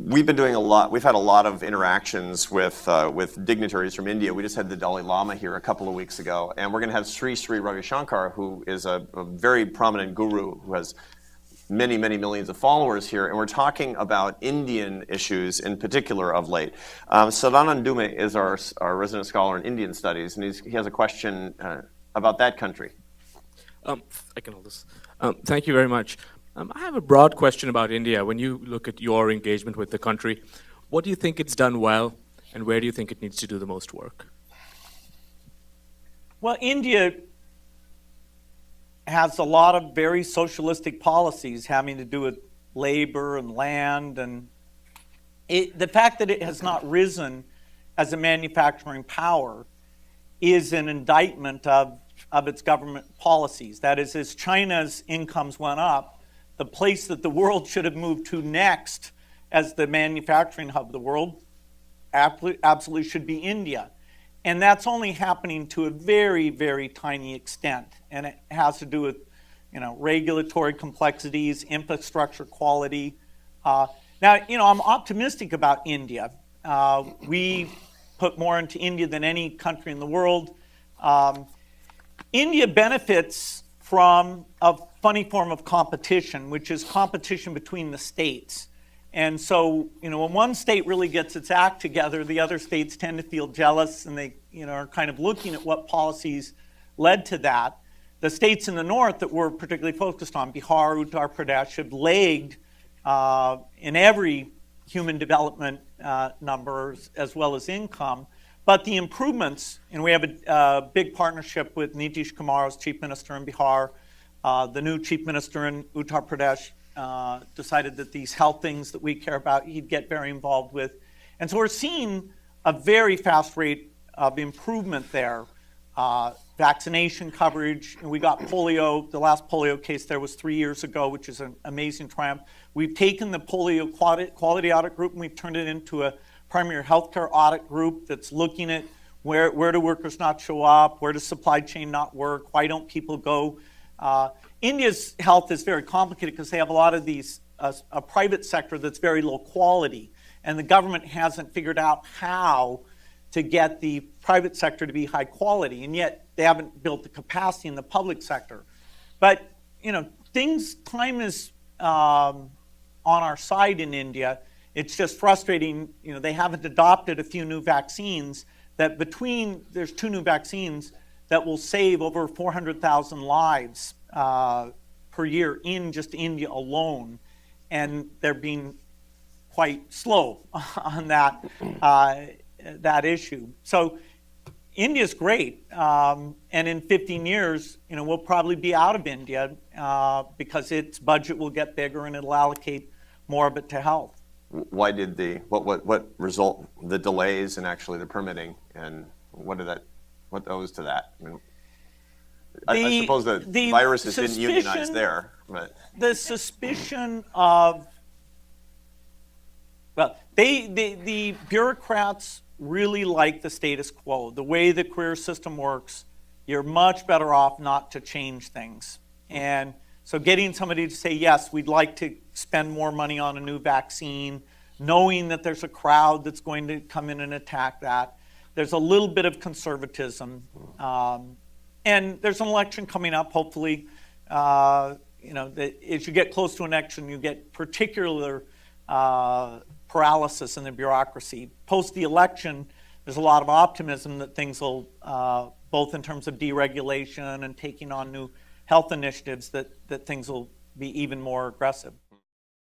We've been doing a lot. We've had a lot of interactions with dignitaries from India. We just had the Dalai Lama here a couple of weeks ago, and we're going to have Sri Ravi Shankar, who is a very prominent guru who has many, many millions of followers here, and we're talking about Indian issues in particular of late. Sadanand Dume is our resident scholar in Indian studies, and he has a question about that country. I can hold this. Thank you very much. I have a broad question about India. When you look at your engagement with the country, what do you think it's done well, and where do you think it needs to do the most work? Well, India has a lot of very socialistic policies having to do with labor and land, and the fact that it has not risen as a manufacturing power is an indictment of its government policies. That is, as China's incomes went up, the place that the world should have moved to next as the manufacturing hub of the world absolutely should be India. And that's only happening to a very, very tiny extent. And it has to do with, regulatory complexities, infrastructure quality. Now, I'm optimistic about India. We put more into India than any country in the world. India benefits from a funny form of competition, which is competition between the states. And so, when one state really gets its act together, the other states tend to feel jealous, and they, are kind of looking at what policies led to that. The states in the north that we're particularly focused on, Bihar, Uttar Pradesh, have lagged in every human development numbers as well as income. But the improvements, and we have a big partnership with Nitish Kumar as Chief Minister in Bihar. The new Chief Minister in Uttar Pradesh decided that these health things that we care about, he'd get very involved with. And so we're seeing a very fast rate of improvement there. Vaccination coverage, and we got polio. The last polio case there was 3 years ago, which is an amazing triumph. We've taken the polio quality audit group and we've turned it into a primary healthcare audit group that's looking at where do workers not show up, where does supply chain not work, why don't people go. India's health is very complicated because they have a lot of these, a private sector that's very low quality, and the government hasn't figured out how to get the private sector to be high quality, and yet they haven't built the capacity in the public sector. But, time is on our side in India. It's just frustrating, they haven't adopted a few new vaccines there's 2 new vaccines that will save over 400,000 lives per year in just India alone. And they're being quite slow on that issue. So India's great. And in 15 years, we'll probably be out of India because its budget will get bigger and it'll allocate more of it to health. Why did what result the delays in actually the permitting, and what owes to that? I suppose the viruses didn't unionize there, but the suspicion of the bureaucrats really like the status quo. The way the career system works, you're much better off not to change things. And so getting somebody to say, yes, we'd like to spend more money on a new vaccine, knowing that there's a crowd that's going to come in and attack that. There's a little bit of conservatism. And there's an election coming up, hopefully. As you get close to an election, you get particular paralysis in the bureaucracy. Post the election, there's a lot of optimism that things will, both in terms of deregulation and taking on new health initiatives, that things will be even more aggressive.